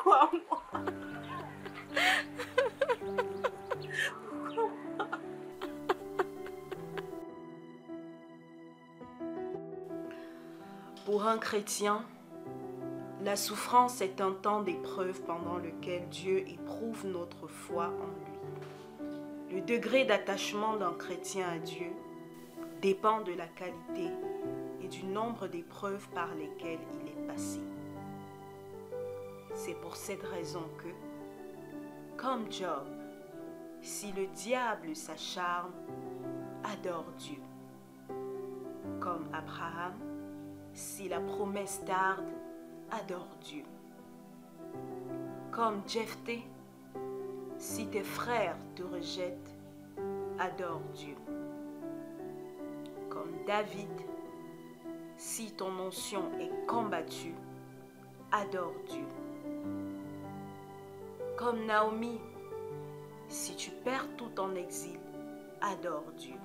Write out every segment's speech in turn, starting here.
Pourquoi moi? Pour un chrétien, la souffrance est un temps d'épreuve pendant lequel Dieu éprouve notre foi en lui. Le degré d'attachement d'un chrétien à Dieu dépend de la qualité et du nombre d'épreuves par lesquelles il est passé. C'est pour cette raison que, comme Job, si le diable s'acharne, adore Dieu. Comme Abraham, si la promesse tarde, adore Dieu. Comme Jephthé, si tes frères te rejettent, adore Dieu. Comme David, si ton onction est combattue, adore Dieu. Comme Naomi, si tu perds tout en exil, adore Dieu.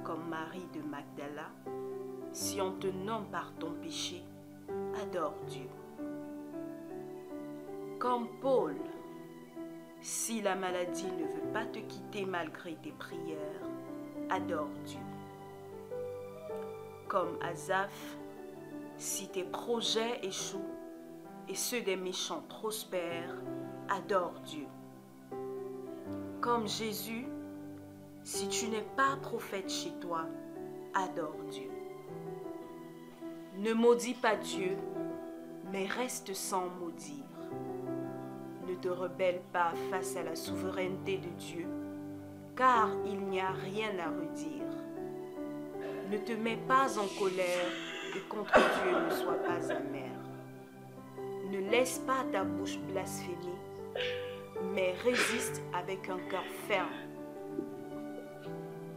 Comme Marie de Magdala, si on te nomme par ton péché, adore Dieu. Comme Paul, si la maladie ne veut pas te quitter malgré tes prières, adore Dieu. Comme Asaph, si tes projets échouent et ceux des méchants prospèrent, adore Dieu. Comme Jésus, si tu n'es pas prophète chez toi, adore Dieu. Ne maudis pas Dieu, mais reste sans maudire. Ne te rebelle pas face à la souveraineté de Dieu, car il n'y a rien à redire. Ne te mets pas en colère et contre Dieu ne sois pas amer. Ne laisse pas ta bouche blasphémer, mais résiste avec un cœur ferme.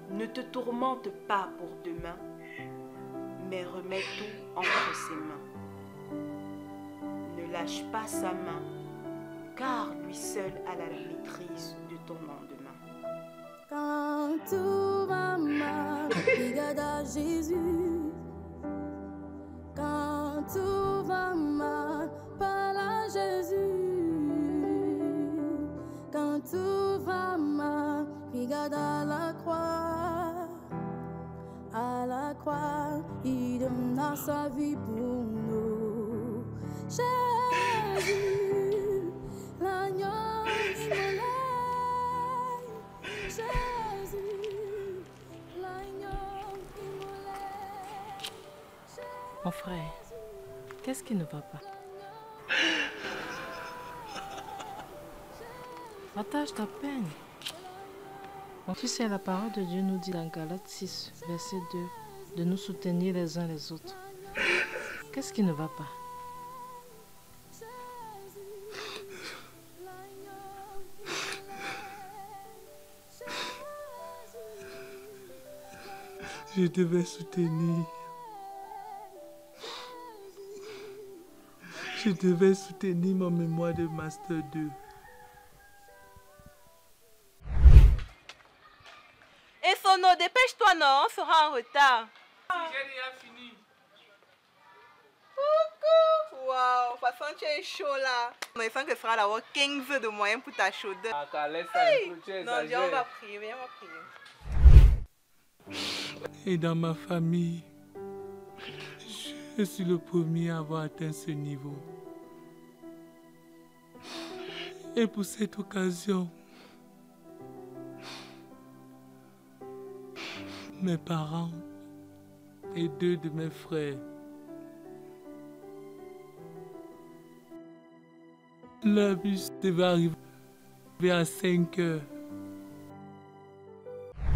Ne te tourmente pas pour demain, mais remets tout entre ses mains. Ne lâche pas sa main, car lui seul a la maîtrise de ton lendemain. Quand tout va mal, regarde à Jésus. Quand tout va mal, parle à Jésus. Quand tout va mal, regarde à la croix. À la croix, il donna sa vie pour nous. Jésus, l'agneau immolé. Jésus, l'agneau immolé. Mon frère, qu'est-ce qui ne va pas? Partage ta peine. Tu sais, la parole de Dieu nous dit dans Galates 6, verset 2, de nous soutenir les uns les autres. Qu'est-ce qui ne va pas? Je devais soutenir. Je devais soutenir mon mémoire de Master 2. Et Sono, dépêche-toi, non, on sera en retard. J'ai déjà fini. Coucou. Waouh, de toute façon, tu es chaud là. Mais il faut que Frère avoir 15 de moyens pour ta chaudeur. Ah, laisse ça un peu, tu Non, viens, on va prier, viens, on va prier. Et dans ma famille, je suis le premier à avoir atteint ce niveau. Et pour cette occasion, mes parents et 2 de mes frères, le bus devait arriver à 5 heures.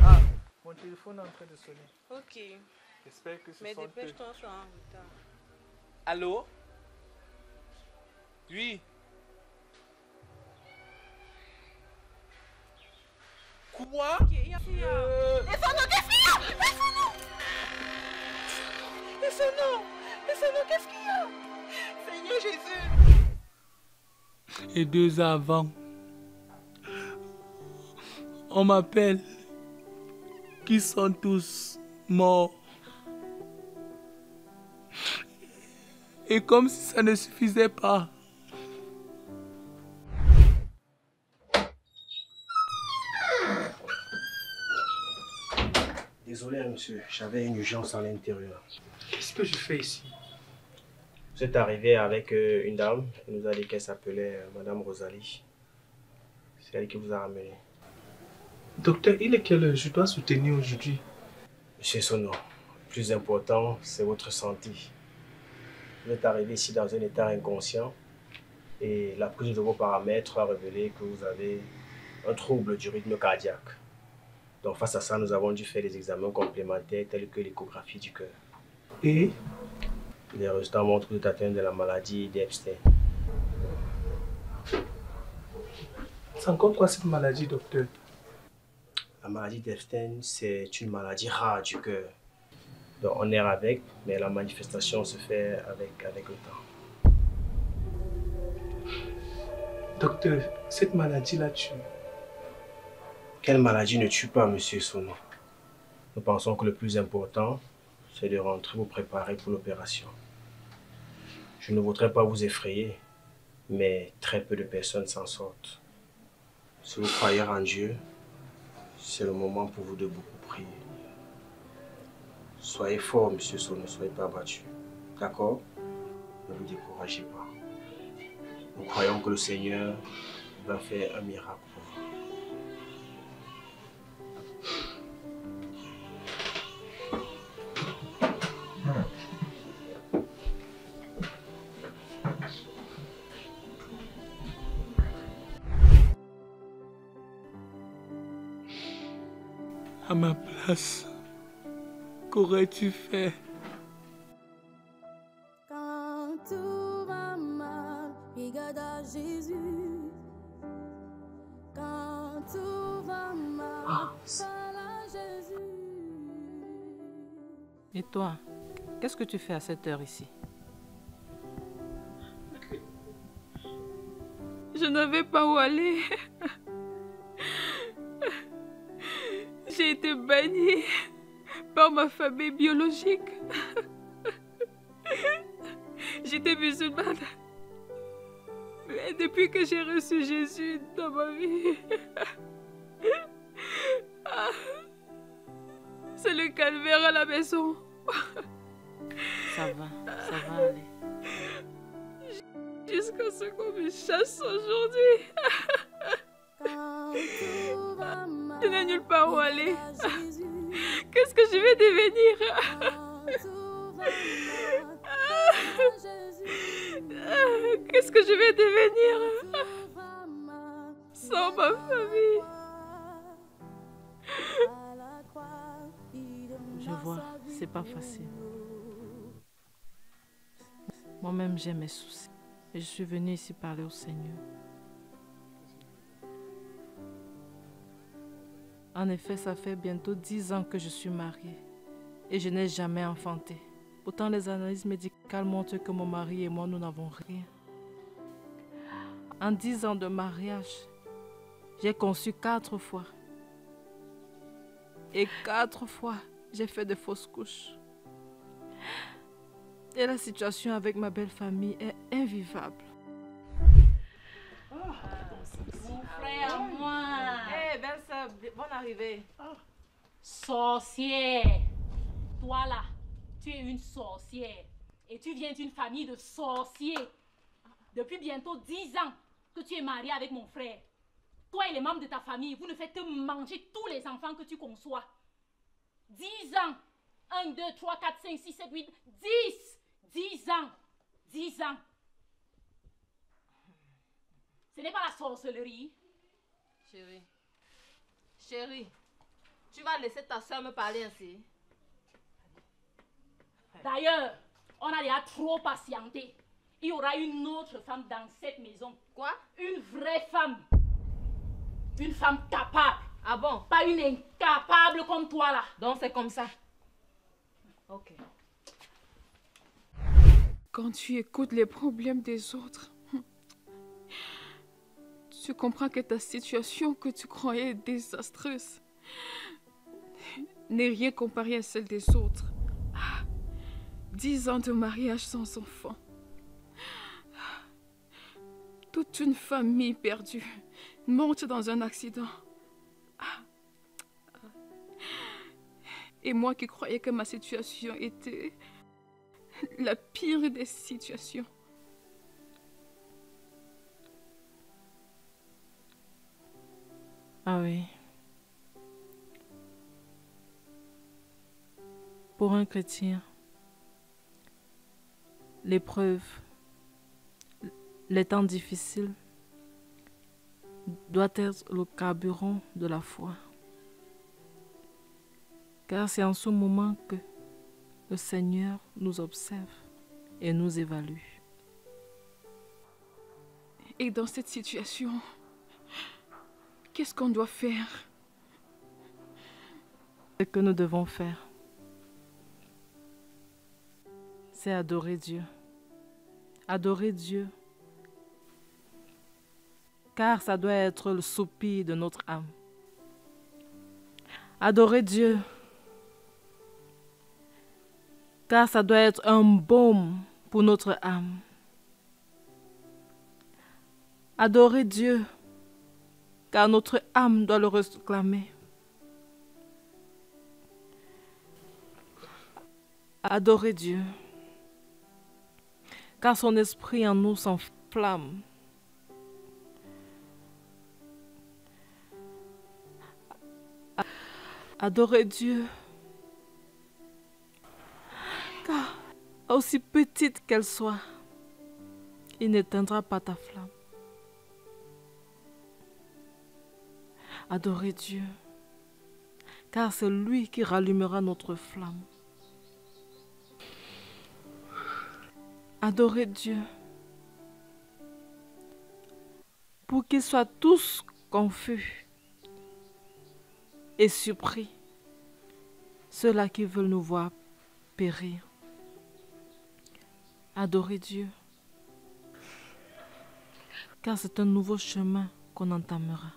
Ah, mon téléphone est en train de sonner. Ok. J'espère que Mais dépêche-toi, on sera en retard. Allô? Oui. Quoi? Ok, il y a... Et Sono, qu'est-ce qu'il y a? Et Sono, qu'est-ce qu'il y a? Seigneur Jésus. Et 2 ans avant, on m'appelle qu'ils sont tous morts. Et comme si ça ne suffisait pas. Désolé, monsieur, j'avais une urgence à l'intérieur. Qu'est-ce que je fais ici? Vous êtes arrivé avec une dame, elle nous a dit qu'elle s'appelait Madame Rosalie. C'est elle qui vous a ramené. Docteur, il est quelle heure? Je dois soutenir aujourd'hui. Monsieur Sono, le plus important, c'est votre santé. Vous êtes arrivé ici dans un état inconscient et la prise de vos paramètres a révélé que vous avez un trouble du rythme cardiaque. Donc face à ça, nous avons dû faire des examens complémentaires tels que l'échographie du cœur. Et les résultats montrent que vous êtes atteint de la maladie d'Epstein. c'est encore quoi cette maladie, docteur? La maladie d'Epstein, c'est une maladie rare du cœur. Donc on est avec, mais la manifestation se fait avec le temps. Docteur, cette maladie-là tue. Quelle maladie ne tue pas, monsieur Sono? Nous pensons que le plus important, c'est de rentrer vous préparer pour l'opération. Je ne voudrais pas vous effrayer, mais très peu de personnes s'en sortent. Si vous croyez en Dieu, c'est le moment pour vous de beaucoup prier. Soyez fort, monsieur Sono, ne soyez pas abattu. D'accord? Ne vous découragez pas. Nous croyons que le Seigneur va faire un miracle pour vous. À ma place, qu'aurais-tu fait? Quand tout va mal, regarde à Jésus. Quand tout va mal, parle à Jésus. Et toi, qu'est-ce que tu fais à cette heure ici? Je n'avais pas où aller. J'ai été bannie par ma famille biologique. J'étais musulmane. Mais depuis que j'ai reçu Jésus dans ma vie, c'est le calvaire à la maison. Ça va aller. Jusqu'à ce qu'on me chasse aujourd'hui. Je n'ai nulle part où aller. Qu'est-ce que je vais devenir? Qu'est-ce que je vais devenir sans ma famille? Je vois, c'est pas facile. Moi-même, j'ai mes soucis. Et je suis venue ici parler au Seigneur. En effet, ça fait bientôt 10 ans que je suis mariée. Et je n'ai jamais enfanté. Pourtant, les analyses médicales montrent que mon mari et moi, nous n'avons rien. En 10 ans de mariage, j'ai conçu 4 fois. Et 4 fois, j'ai fait de fausses couches. Et la situation avec ma belle famille est invivable. Mon frère, moi. Eh, belle sœur, bonne arrivée. Sorcière. Toi là, tu es une sorcière. Et tu viens d'une famille de sorciers. Depuis bientôt 10 ans que tu es mariée avec mon frère. Toi et les membres de ta famille, vous ne faites que manger tous les enfants que tu conçois. 10 ans. 1, 2, 3, 4, 5, 6, 7, 8, 10. 10 ans. 10 ans. Ce n'est pas la sorcellerie. Chérie, tu vas laisser ta soeur me parler ainsi? D'ailleurs, on a déjà trop patienté. Il y aura une autre femme dans cette maison. Quoi? Une vraie femme. Une femme capable. Ah bon? Pas une incapable comme toi là. Donc c'est comme ça. Ok. Quand tu écoutes les problèmes des autres, tu comprends que ta situation que tu croyais désastreuse n'est rien comparée à celle des autres. 10 ans de mariage sans enfant. Toute une famille perdue, morte dans un accident. Et moi qui croyais que ma situation était la pire des situations. Ah oui. Pour un chrétien, l'épreuve, les temps difficiles doit être le carburant de la foi. Car c'est en ce moment que le Seigneur nous observe et nous évalue. Et dans cette situation, qu'est-ce qu'on doit faire? Ce que nous devons faire, c'est adorer Dieu. Adorer Dieu. Car ça doit être le soupir de notre âme. Adorer Dieu. Car ça doit être un baume pour notre âme. Adorer Dieu, car notre âme doit le réclamer. Adorer Dieu, car son esprit en nous s'enflamme. Adorer Dieu, car aussi petite qu'elle soit, il n'éteindra pas ta flamme. Adorer Dieu, car c'est lui qui rallumera notre flamme. Adorer Dieu, pour qu'ils soient tous confus et surpris, ceux-là qui veulent nous voir périr. Adorer Dieu, car c'est un nouveau chemin qu'on entamera.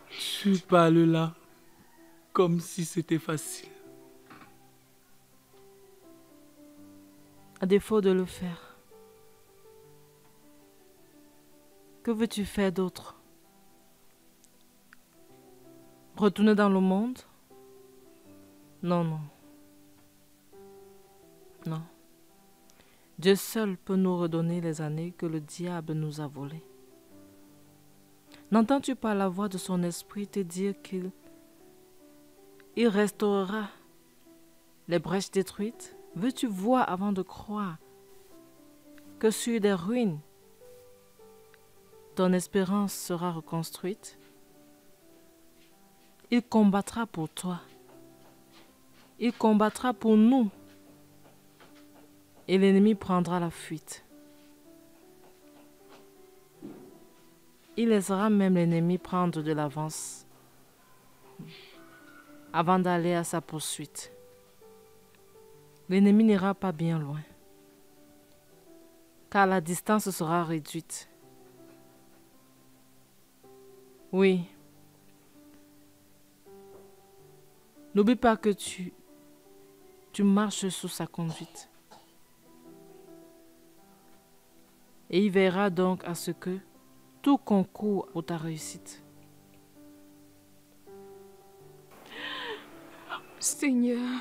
Tu parles là comme si c'était facile. À défaut de le faire, que veux-tu faire d'autre? Retourner dans le monde? Non, non. Non. Dieu seul peut nous redonner les années que le diable nous a volées. N'entends-tu pas la voix de son esprit te dire qu'il restaurera les brèches détruites? Veux-tu voir avant de croire que sur des ruines, ton espérance sera reconstruite? Il combattra pour toi. Il combattra pour nous. Et l'ennemi prendra la fuite. Il laissera même l'ennemi prendre de l'avance avant d'aller à sa poursuite. L'ennemi n'ira pas bien loin, car la distance sera réduite. Oui. N'oublie pas que tu marches sous sa conduite. Et il veillera donc à ce que tout concourt pour ta réussite. Seigneur,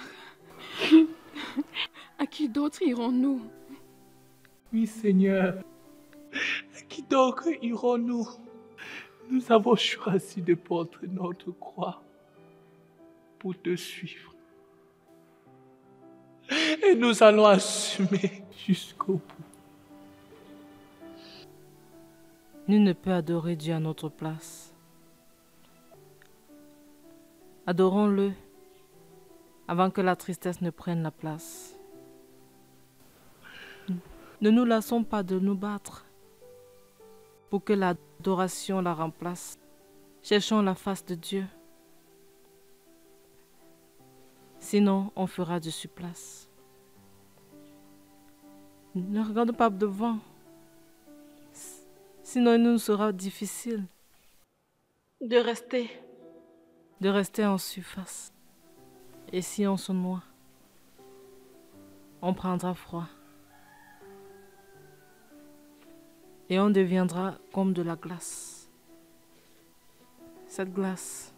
à qui d'autre irons-nous? Oui, Seigneur. À qui donc irons-nous? Nous avons choisi de porter notre croix pour te suivre. Et nous allons assumer jusqu'au bout. Nul ne peut adorer Dieu à notre place. Adorons-le avant que la tristesse ne prenne la place. Ne nous lassons pas de nous battre pour que l'adoration la remplace. Cherchons la face de Dieu. Sinon, on fera du supplice. Ne regarde pas devant. Sinon, il nous sera difficile de rester en surface. Et si on se noie, on prendra froid. et on deviendra comme de la glace. Cette glace,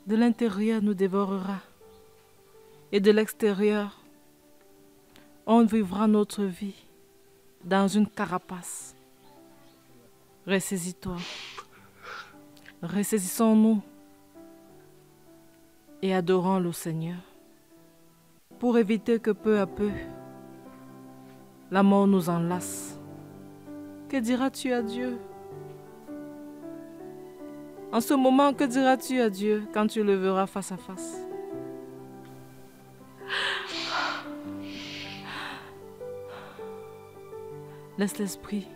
de l'intérieur, nous dévorera et de l'extérieur, on vivra notre vie dans une carapace. Ressaisis-toi. Ressaisissons-nous et adorons le Seigneur pour éviter que peu à peu la mort nous enlace. Que diras-tu à Dieu? En ce moment, que diras-tu à Dieu quand tu le verras face à face? Laisse l'esprit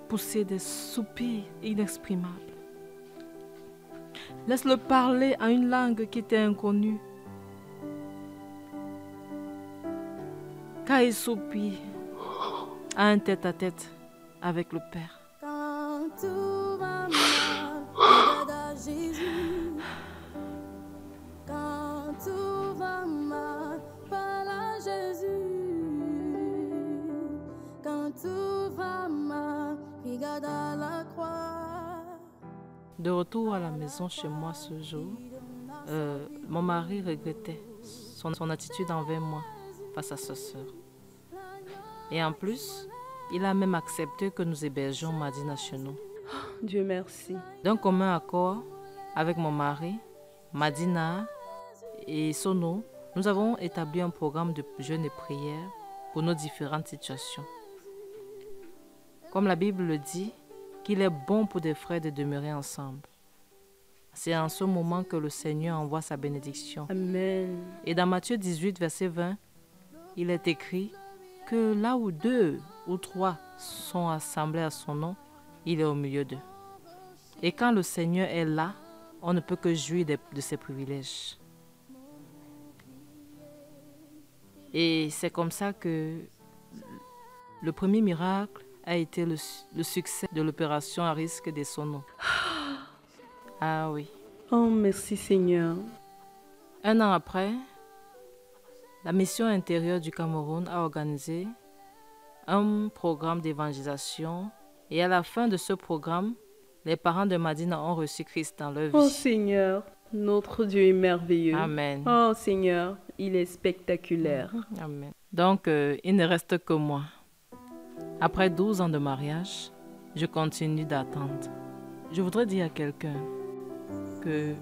pousser des soupirs inexprimables. Laisse-le parler à une langue qui t'est inconnue. Car il soupire à un tête-à-tête avec le Père. Quand tout va mal, regarde à Jésus. Quand tout va mal, parle à Jésus. Quand tout va mal, regarde à la croix. De retour à la maison chez moi ce jour, mon mari regrettait son attitude envers moi face à sa sœur. Et en plus, il a même accepté que nous hébergions Mardi nationaux. Dieu merci. D'un commun accord avec mon mari, Madina et Sono, nous avons établi un programme de jeûne et prière pour nos différentes situations. Comme la Bible le dit, qu'il est bon pour des frères de demeurer ensemble. C'est en ce moment que le Seigneur envoie sa bénédiction. Amen. Et dans Matthieu 18, verset 20, il est écrit que là où 2 ou 3 sont assemblés à son nom, il est au milieu d'eux. Et quand le Seigneur est là, on ne peut que jouir de ses privilèges. Et c'est comme ça que le premier miracle a été le succès de l'opération à risque des Sono. Ah oui. Oh, merci Seigneur. 1 an après, la mission intérieure du Cameroun a organisé un programme d'évangélisation et à la fin de ce programme, les parents de Madina ont reçu Christ dans leur vie. Oh Seigneur, notre Dieu est merveilleux. Amen. Oh Seigneur, il est spectaculaire. Amen. Donc, il ne reste que moi. Après 12 ans de mariage, je continue d'attendre. Je voudrais dire à quelqu'un que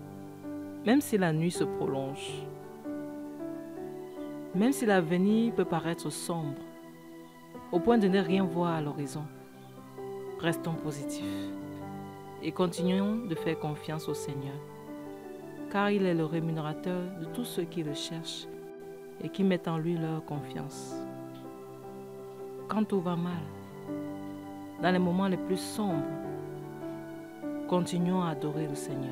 même si la nuit se prolonge, même si l'avenir peut paraître sombre, au point de ne rien voir à l'horizon, restons positifs et continuons de faire confiance au Seigneur, car il est le rémunérateur de tous ceux qui le cherchent et qui mettent en lui leur confiance. Quand tout va mal, dans les moments les plus sombres, continuons à adorer le Seigneur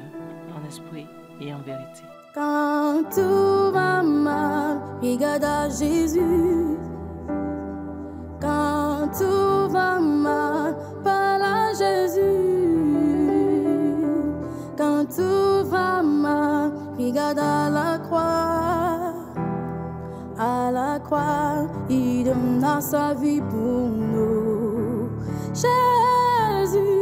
en esprit et en vérité. Quand tout va mal, regarde à Jésus. Quand tout va mal, parle à Jésus. Quand tout va mal, regarde à la croix. À la croix, il donna sa vie pour nous. Jésus.